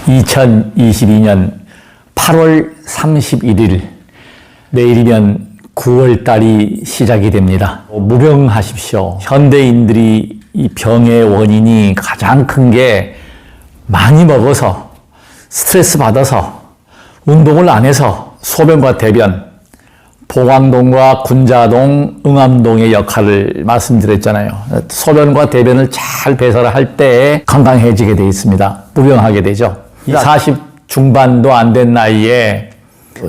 2022년 8월 31일 내일이면 9월 달이 시작이 됩니다. 무병하십시오. 현대인들이 이 병의 원인이 가장 큰 게 많이 먹어서 스트레스 받아서 운동을 안 해서 소변과 대변, 보광동과 군자동, 응암동의 역할을 말씀드렸잖아요. 소변과 대변을 잘 배설할 때 건강해지게 되어 있습니다. 무병하게 되죠. 40 중반도 안 된 나이에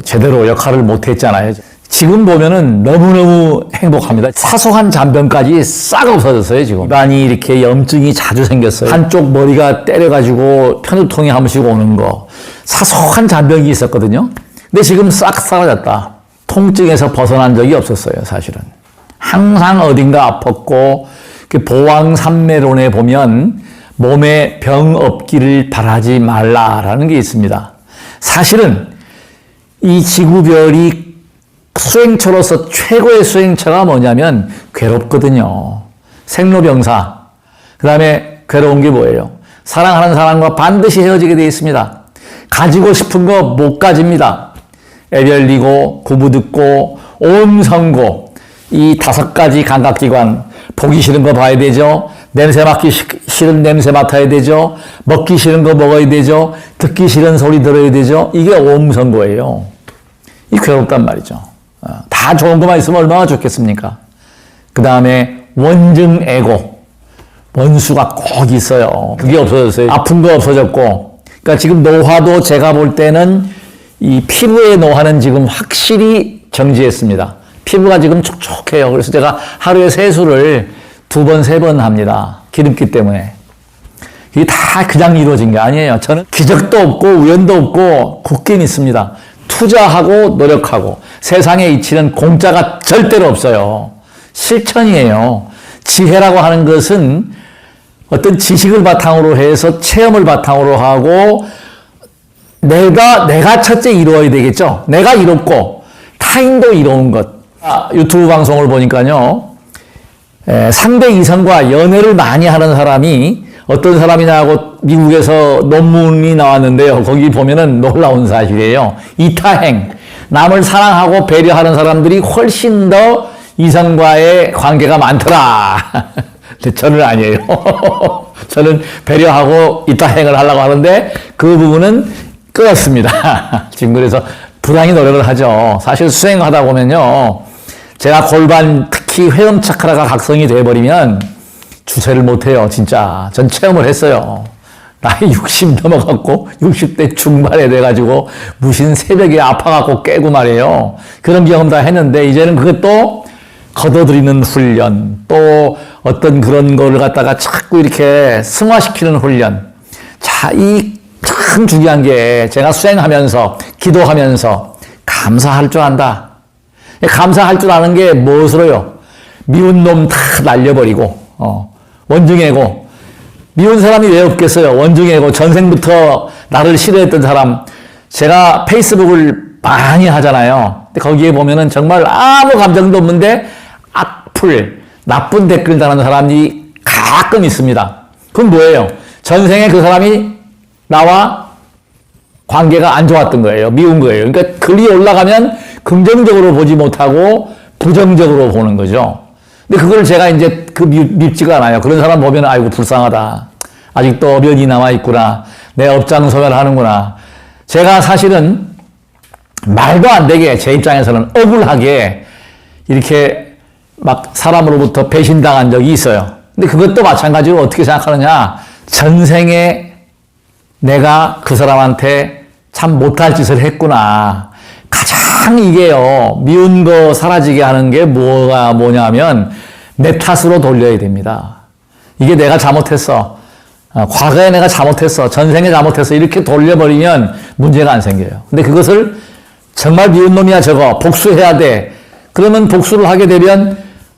제대로 역할을 못했잖아요. 지금 보면은 너무너무 행복합니다. 사소한 잔병까지 싹 없어졌어요, 지금. 입안이 이렇게 염증이 자주 생겼어요. 한쪽 머리가 때려가지고 편두통이 한 번씩 오는 거. 사소한 잔병이 있었거든요. 근데 지금 싹 사라졌다. 통증에서 벗어난 적이 없었어요, 사실은. 항상 어딘가 아팠고, 보왕산매론에 보면 몸에 병 없기를 바라지 말라라는 게 있습니다. 사실은 이 지구별이 수행처로서 최고의 수행처가 뭐냐면 괴롭거든요. 생로병사. 그 다음에 괴로운 게 뭐예요? 사랑하는 사람과 반드시 헤어지게 되어 있습니다. 가지고 싶은 거 못 가집니다. 애별리고 구부듣고 옴성고 이 5가지 감각기관 보기 싫은 거 봐야 되죠. 냄새 맡기 싫은 냄새 맡아야 되죠. 먹기 싫은 거 먹어야 되죠. 듣기 싫은 소리 들어야 되죠. 이게 옴성고예요. 이 괴롭단 말이죠. 다 좋은 것만 있으면 얼마나 좋겠습니까? 그 다음에 원증애고 원수가 꼭 있어요. 그게 없어졌어요. 아픈 거 없어졌고. 그러니까 지금 노화도 제가 볼 때는 이 피부의 노화는 지금 확실히 정지했습니다. 피부가 지금 촉촉해요. 그래서 제가 하루에 세수를 2번, 3번 합니다. 기름기 때문에. 이게 다 그냥 이루어진 게 아니에요. 저는 기적도 없고 우연도 없고 굳게 믿습니다. 투자하고 노력하고 세상의 이치는 공짜가 절대로 없어요. 실천이에요. 지혜라고 하는 것은 어떤 지식을 바탕으로 해서 체험을 바탕으로 하고 내가 첫째 이루어야 되겠죠. 내가 이롭고 타인도 이로운 것. 유튜브 방송을 보니까요. 상대 이성과 연애를 많이 하는 사람이 어떤 사람이냐 하고 미국에서 논문이 나왔는데요. 거기 보면은 놀라운 사실이에요. 이타행. 남을 사랑하고 배려하는 사람들이 훨씬 더 이성과의 관계가 많더라. 근데 저는 아니에요. 저는 배려하고 이타행을 하려고 하는데 그 부분은 끊었습니다. 지금 그래서 부단히 노력을 하죠. 사실 수행하다 보면요. 제가 골반 특히 회음 차크라가 각성이 돼버리면 주체를 못해요. 진짜. 전 체험을 했어요. 나이 60 넘어갔고 60대 중반에 돼가지고 무슨 새벽에 아파갖고 깨고 말이에요. 그런 경험 다 했는데 이제는 그것도 걷어들이는 훈련 또 어떤 그런 거를 갖다가 자꾸 이렇게 승화시키는 훈련. 자, 이 참 중요한 게 제가 수행하면서 기도하면서 감사할 줄 안다. 감사할 줄 아는 게 무엇으로요? 미운 놈 다 날려버리고 원증애고 미운 사람이 왜 없겠어요? 원증애고 전생부터 나를 싫어했던 사람. 제가 페이스북을 많이 하잖아요. 근데 거기에 보면은 정말 아무 감정도 없는데 악플, 나쁜 댓글 다는 사람이 가끔 있습니다. 그건 뭐예요? 전생에 그 사람이 나와 관계가 안 좋았던 거예요. 미운 거예요. 그러니까 글이 올라가면 긍정적으로 보지 못하고 부정적으로 보는 거죠. 근데 그걸 제가 이제 밉지가 않아요. 그런 사람 보면 아이고 불쌍하다. 아직도 어변이 남아있구나. 내 업장소멸 하는구나. 제가 사실은 말도 안 되게 제 입장에서는 억울하게 이렇게 막 사람으로부터 배신당한 적이 있어요. 근데 그것도 마찬가지로 어떻게 생각하느냐. 전생에 내가 그 사람한테 참 못할 짓을 했구나. 가장 이게요, 미운 거 사라지게 하는 게 뭐냐면, 내 탓으로 돌려야 됩니다. 이게 내가 잘못했어. 과거에 내가 잘못했어. 전생에 잘못했어. 이렇게 돌려버리면 문제가 안 생겨요. 근데 그것을 정말 미운 놈이야, 저거. 복수해야 돼. 그러면 복수를 하게 되면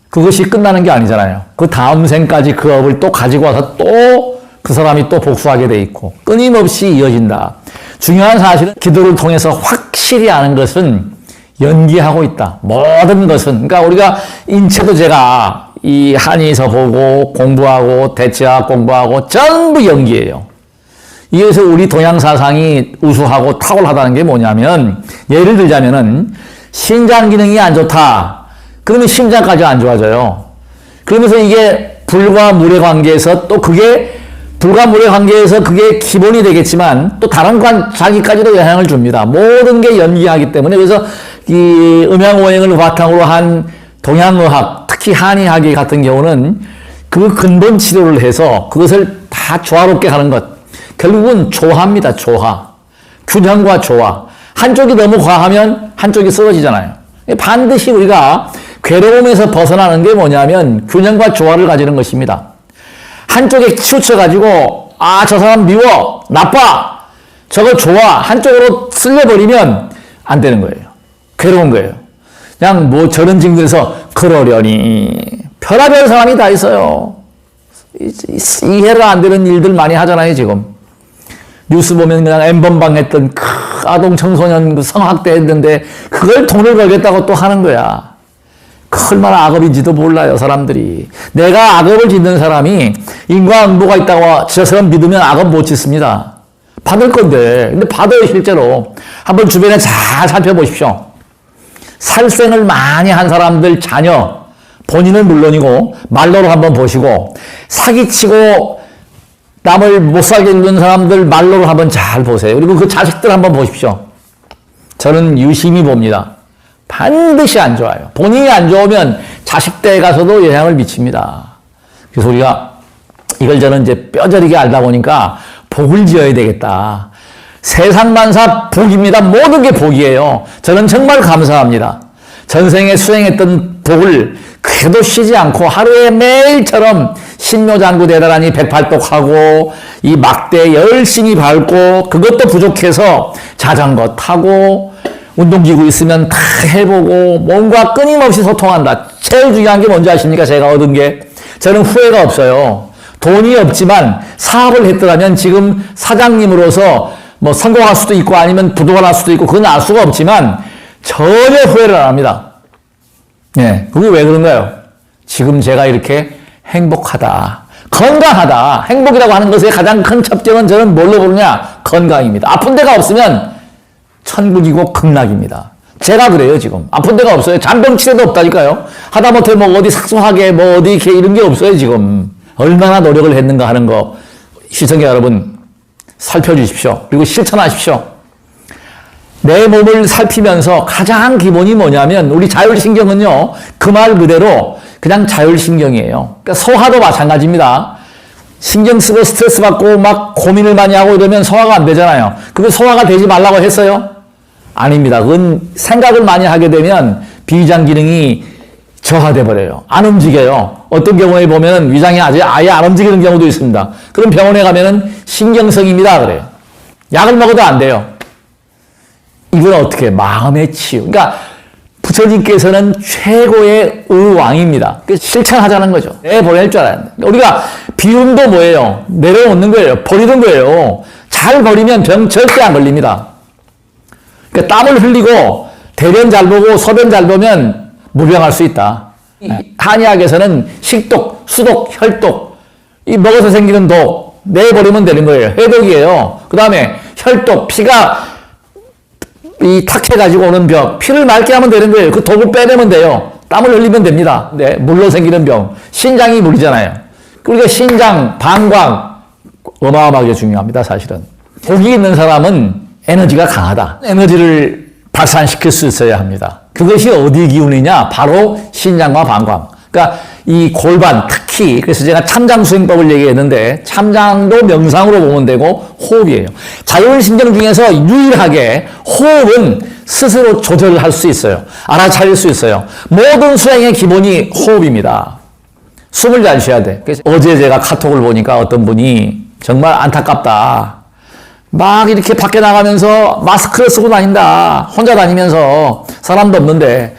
그것이 끝나는 게 아니잖아요. 그 다음 생까지 그 업을 또 가지고 와서 또 그 사람이 또 복수하게 돼 있고 끊임없이 이어진다. 중요한 사실은 기도를 통해서 확실히 아는 것은 연기하고 있다. 모든 것은. 그러니까 우리가 인체도 제가 이 한의에서 보고 공부하고 대체학 공부하고 전부 연기예요. 이래서 우리 동양 사상이 우수하고 탁월하다는 게 뭐냐면, 예를 들자면은 신장 기능이 안 좋다. 그러면 심장까지 안 좋아져요. 그러면서 이게 불과 물의 관계에서 또 그게 불과 물의 관계에서 그게 기본이 되겠지만 또 다른 자기까지도 영향을 줍니다. 모든 게 연기하기 때문에. 그래서 이 음양오행을 바탕으로 한 동양의학, 특히 한의학 같은 경우는 그 근본 치료를 해서 그것을 다 조화롭게 하는 것. 결국은 조화입니다. 조화. 균형과 조화. 한쪽이 너무 과하면 한쪽이 쓰러지잖아요. 반드시 우리가 괴로움에서 벗어나는 게 뭐냐면 균형과 조화를 가지는 것입니다. 한쪽에 치우쳐가지고 저 사람 미워, 나빠, 저거 좋아 한쪽으로 쓸려버리면 안 되는 거예요. 괴로운 거예요. 그냥 뭐 저런 징조에서 그러려니 별의별 사람이 다 있어요. 이해가 안 되는 일들 많이 하잖아요. 지금 뉴스 보면 그냥 N번방 했던 아동 청소년 성학대 했는데 그걸 돈을 벌겠다고 또 하는 거야. 얼마나 악업인지도 몰라요, 사람들이. 내가 악업을 짓는 사람이 인과응보가 있다고 저처럼 믿으면 악업 못 짓습니다. 받을 건데. 근데 받아요, 실제로. 한번 주변에 잘 살펴보십시오. 살생을 많이 한 사람들 자녀, 본인은 물론이고, 말로로 한번 보시고, 사기치고 남을 못 살게 해주는 사람들 말로로 한번 잘 보세요. 그리고 그 자식들 한번 보십시오. 저는 유심히 봅니다. 반드시 안 좋아요. 본인이 안 좋으면 자식대에 가서도 영향을 미칩니다. 그래서 우리가 이걸 저는 이제 뼈저리게 알다 보니까 복을 지어야 되겠다. 세상만사 복입니다. 모든 게 복이에요. 저는 정말 감사합니다. 전생에 수행했던 복을 그래도 쉬지 않고 하루에 매일처럼 신묘장구 대단하니 108독하고 이 막대 열심히 밟고 그것도 부족해서 자전거 타고 운동기구 있으면 다 해보고 몸과 끊임없이 소통한다. 제일 중요한 게 뭔지 아십니까? 제가 얻은 게. 저는 후회가 없어요. 돈이 없지만 사업을 했더라면 지금 사장님으로서 뭐 성공할 수도 있고 아니면 부도가 날 수도 있고 그건 알 수가 없지만 전혀 후회를 안 합니다. 예, 그게 왜 그런가요? 지금 제가 이렇게 행복하다, 건강하다. 행복이라고 하는 것의 가장 큰 첩정은 저는 뭘로 보느냐? 건강입니다. 아픈 데가 없으면 천국이고 극락입니다. 제가 그래요, 지금. 아픈 데가 없어요. 잔병치레도 없다니까요. 하다못해 뭐 어디 삭소하게 뭐 어디 이렇게 이런 게 없어요, 지금. 얼마나 노력을 했는가 하는 거 시청자 여러분 살펴주십시오. 그리고 실천하십시오. 내 몸을 살피면서 가장 기본이 뭐냐면 우리 자율신경은요, 그 말 그대로 그냥 자율신경이에요. 그러니까 소화도 마찬가지입니다. 신경 쓰고 스트레스 받고 막 고민을 많이 하고 이러면 소화가 안 되잖아요. 그거 소화가 되지 말라고 했어요? 아닙니다. 그건 생각을 많이 하게 되면 비위장 기능이 저하돼 버려요. 안 움직여요. 어떤 경우에 보면 위장이 아예 안 움직이는 경우도 있습니다. 그럼 병원에 가면은 신경성입니다. 그래요. 약을 먹어도 안 돼요. 이건 어떻게 마음의 치유. 그러니까 부처님께서는 최고의 의왕입니다. 실천하자는 거죠. 내보낼 줄 알아야 돼. 우리가 비움도 뭐예요? 내려놓는 거예요. 버리는 거예요. 잘 버리면 병 절대 안 걸립니다. 그러니까 땀을 흘리고 대변 잘 보고 소변 잘 보면 무병할 수 있다. 한의학에서는 식독, 수독, 혈독, 이 먹어서 생기는 독 내버리면 되는 거예요. 해독이에요. 그 다음에 혈독, 피가 이 탁해가지고 오는 병, 피를 맑게 하면 되는 거예요. 그 독을 빼내면 돼요. 땀을 흘리면 됩니다. 네, 물로 생기는 병. 신장이 물이잖아요. 그러니까 신장, 방광 어마어마하게 중요합니다. 사실은. 복이 있는 사람은 에너지가 강하다. 에너지를 발산시킬 수 있어야 합니다. 그것이 어디 기운이냐? 바로 신장과 방광. 그러니까 이 골반 특히 그래서 제가 참장수행법을 얘기했는데 참장도 명상으로 보면 되고 호흡이에요. 자율신경 중에서 유일하게 호흡은 스스로 조절할 수 있어요. 알아차릴 수 있어요. 모든 수행의 기본이 호흡입니다. 숨을 잘 쉬어야 돼. 그래서 어제 제가 카톡을 보니까 어떤 분이 정말 안타깝다. 막 이렇게 밖에 나가면서 마스크를 쓰고 다닌다. 혼자 다니면서 사람도 없는데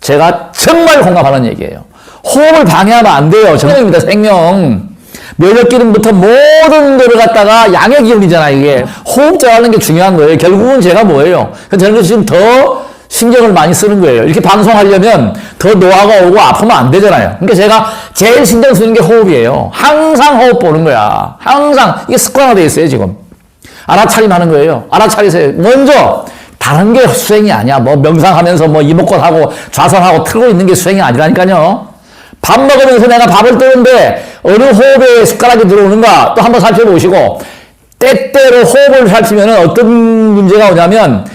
제가 정말 공감하는 얘기예요. 호흡을 방해하면 안 돼요. 생명입니다. 생명. 면역기능부터 모든 거를 갖다가 양의 기운이잖아요. 이게 호흡 잘하는 게 중요한 거예요. 결국은 제가 뭐예요? 저는 지금 더 신경을 많이 쓰는 거예요. 이렇게 방송하려면 더 노화가 오고 아프면 안 되잖아요. 그러니까 제가 제일 신경 쓰는 게 호흡이에요. 항상 호흡 보는 거야. 항상. 이게 습관화되어 있어요, 지금. 알아차림하는 거예요. 알아차리세요. 먼저 다른 게 수행이 아니야. 뭐 명상하면서 뭐 이목구하고 좌선하고 틀고 있는 게 수행이 아니라니까요. 밥 먹으면서 내가 밥을 뜨는데 어느 호흡에 숟가락이 들어오는가 또 한번 살펴보시고, 때때로 호흡을 살피면 어떤 문제가 오냐면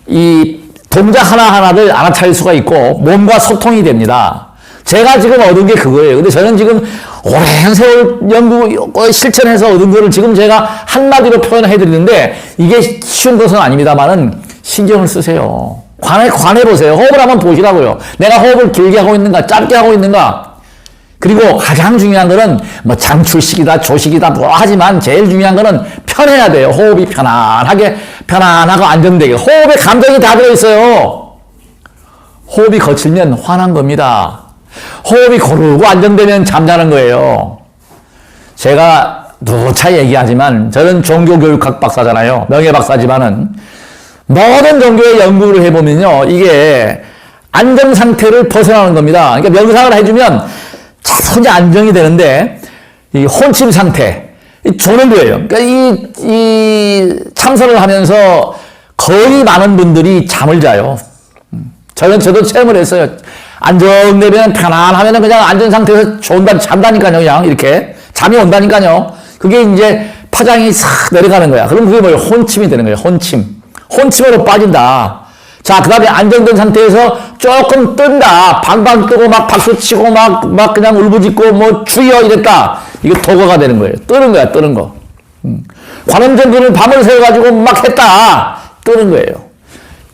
이 동작 하나하나를 알아차릴 수가 있고 몸과 소통이 됩니다. 제가 지금 얻은 게 그거예요. 근데 저는 지금 오랜 세월 연구, 실천해서 얻은 거를 지금 제가 한마디로 표현해 드리는데 이게 쉬운 것은 아닙니다만은 신경을 쓰세요. 관해보세요. 호흡을 한번 보시라고요. 내가 호흡을 길게 하고 있는가, 짧게 하고 있는가. 그리고 가장 중요한 거는 뭐 장출식이다, 조식이다, 뭐 하지만 제일 중요한 거는 편해야 돼요. 호흡이 편안하고 안정되게. 호흡에 감정이 다 들어있어요. 호흡이 거칠면 화난 겁니다. 호흡이 고르고 안정되면 잠자는 거예요. 제가 누차 얘기하지만 저는 종교교육학 박사잖아요. 명예박사지만은 모든 종교의 연구를 해보면요, 이게 안정 상태를 벗어나는 겁니다. 그러니까 명상을 해주면 차분히 안정이 되는데 이 혼침 상태, 조는 거예요. 그러니까 이 참선을 하면서 거의 많은 분들이 잠을 자요. 저도 체험을 했어요. 안정되면 편안하면 그냥 안전 상태에서 잠다니까요. 그냥 이렇게 잠이 온다니까요. 그게 이제 파장이 싹 내려가는 거야. 그럼 그게 뭐예요? 혼침이 되는 거예요. 혼침으로 빠진다. 자, 그 다음에 안정된 상태에서 조금 뜬다. 방방 뜨고 막 박수 치고 막 그냥 울부짖고 뭐 주여 이랬다. 이게 도거가 되는 거예요. 뜨는 거야, 뜨는 거. 관음정근을 밤을 새워가지고 막 했다. 뜨는 거예요.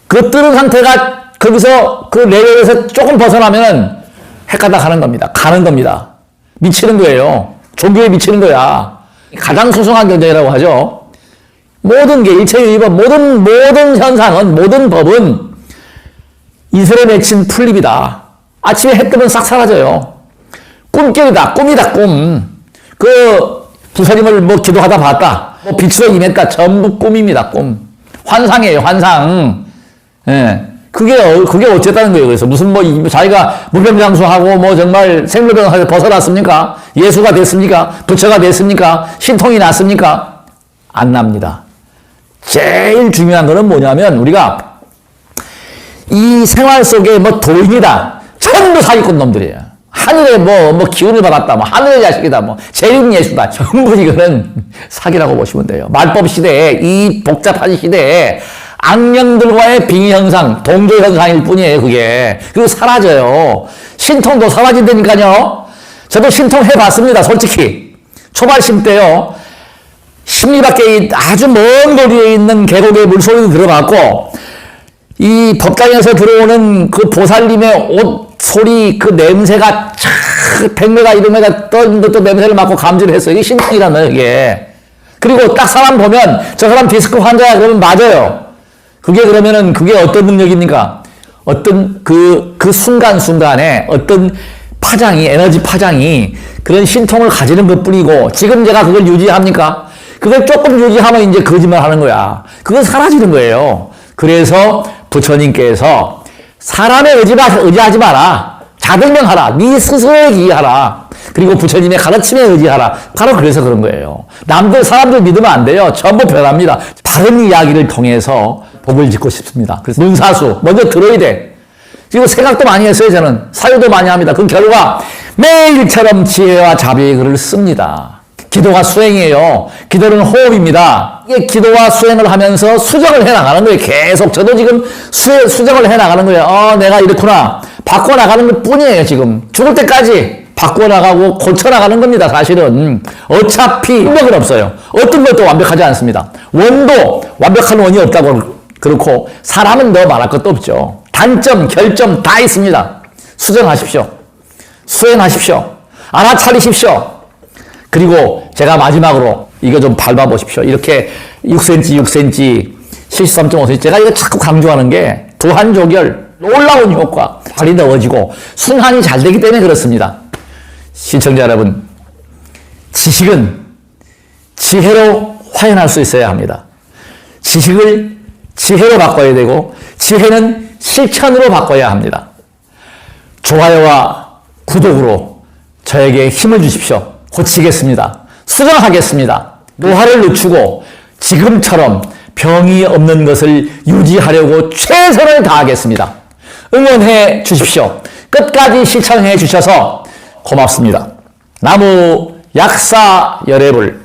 그 뜨는 상태가 거기서 그 레벨에서 조금 벗어나면은 헷가닥 하는 겁니다. 가는 겁니다. 미치는 거예요. 종교에 미치는 거야. 가장 소중한 경전이라고 하죠. 모든 게 일체유의법, 모든 현상은, 모든 법은 이슬에 맺힌 풀잎이다. 아침에 해 뜨면 싹 사라져요. 꿈결이다, 꿈이다, 꿈. 부처님을 뭐 기도하다 봤다. 뭐 빛으로 임했다. 전부 꿈입니다, 꿈. 환상이에요, 환상. 예. 그게 어쨌다는 거예요. 그래서 무슨 자기가 무병장수하고 뭐 정말 생로병사에서 벗어났습니까? 예수가 됐습니까? 부처가 됐습니까? 신통이 났습니까? 안 납니다. 제일 중요한 거는 뭐냐면 우리가 이 생활 속에 뭐 도인이다. 전부 사기꾼 놈들이에요. 하늘에 뭐 기운을 받았다. 뭐 하늘의 자식이다. 뭐 재림예수다. 전부 이거는 사기라고 보시면 돼요. 말법 시대에, 이 복잡한 시대에 악령들과의 빙의현상, 동조현상일 뿐이에요, 그게. 그리고 사라져요. 신통도 사라진다니까요. 저도 신통 해봤습니다, 솔직히. 초발심 때요. 십리 밖에 아주 먼 거리에 있는 계곡의 물소리도 들어봤고, 이 법당에서 들어오는 그 보살님의 옷 소리, 그 냄새가 촥 100m, 200m 떠있는 것도 냄새를 맡고 감지를 했어요. 이게 신통이란 말이에요, 이게. 그리고 딱 사람 보면 저 사람 디스크 환자야 그러면 맞아요. 그게 그러면은 그게 어떤 능력입니까? 어떤 그 순간순간에 어떤 파장이, 에너지 파장이 그런 신통을 가지는 것 뿐이고, 지금 제가 그걸 유지합니까? 그걸 조금 유지하면 이제 거짓말 하는 거야. 그건 사라지는 거예요. 그래서 부처님께서 사람의 의지하지 마라. 자들명하라. 네 스스로에 기하라. 그리고 부처님의 가르침에 의지하라. 바로 그래서 그런 거예요. 사람들 믿으면 안 돼요. 전부 변합니다. 다른 이야기를 통해서 복을 짓고 싶습니다. 그래서 문사수 먼저 들어야 돼. 그리고 생각도 많이 했어요. 저는 사유도 많이 합니다. 그 결과 매일처럼 지혜와 자비의 글을 씁니다. 기도가 수행이에요. 기도는 호흡입니다. 이게 기도와 수행을 하면서 수정을 해나가는 거예요. 계속 저도 지금 수정을 해나가는 거예요. 내가 이렇구나. 바꿔나가는 것 뿐이에요. 지금 죽을 때까지 바꿔나가고 고쳐나가는 겁니다. 사실은 어차피 완벽은 없어요. 어떤 것도 완벽하지 않습니다. 원도 완벽한 원이 없다고 그렇고, 사람은 더 말할 것도 없죠. 단점, 결점 다 있습니다. 수정하십시오. 수행하십시오. 알아차리십시오. 그리고 제가 마지막으로 이거 좀 밟아보십시오. 이렇게 6cm, 73.5cm. 제가 이거 자꾸 강조하는 게 두한조결, 놀라운 효과, 발이 넣어지고 순환이 잘 되기 때문에 그렇습니다. 시청자 여러분, 지식은 지혜로 화연할 수 있어야 합니다. 지식을 지혜로 바꿔야 되고, 지혜는 실천으로 바꿔야 합니다. 좋아요와 구독으로 저에게 힘을 주십시오. 고치겠습니다. 수정하겠습니다. 노화를 늦추고 지금처럼 병이 없는 것을 유지하려고 최선을 다하겠습니다. 응원해 주십시오. 끝까지 시청해 주셔서 고맙습니다. 나무 약사 열애불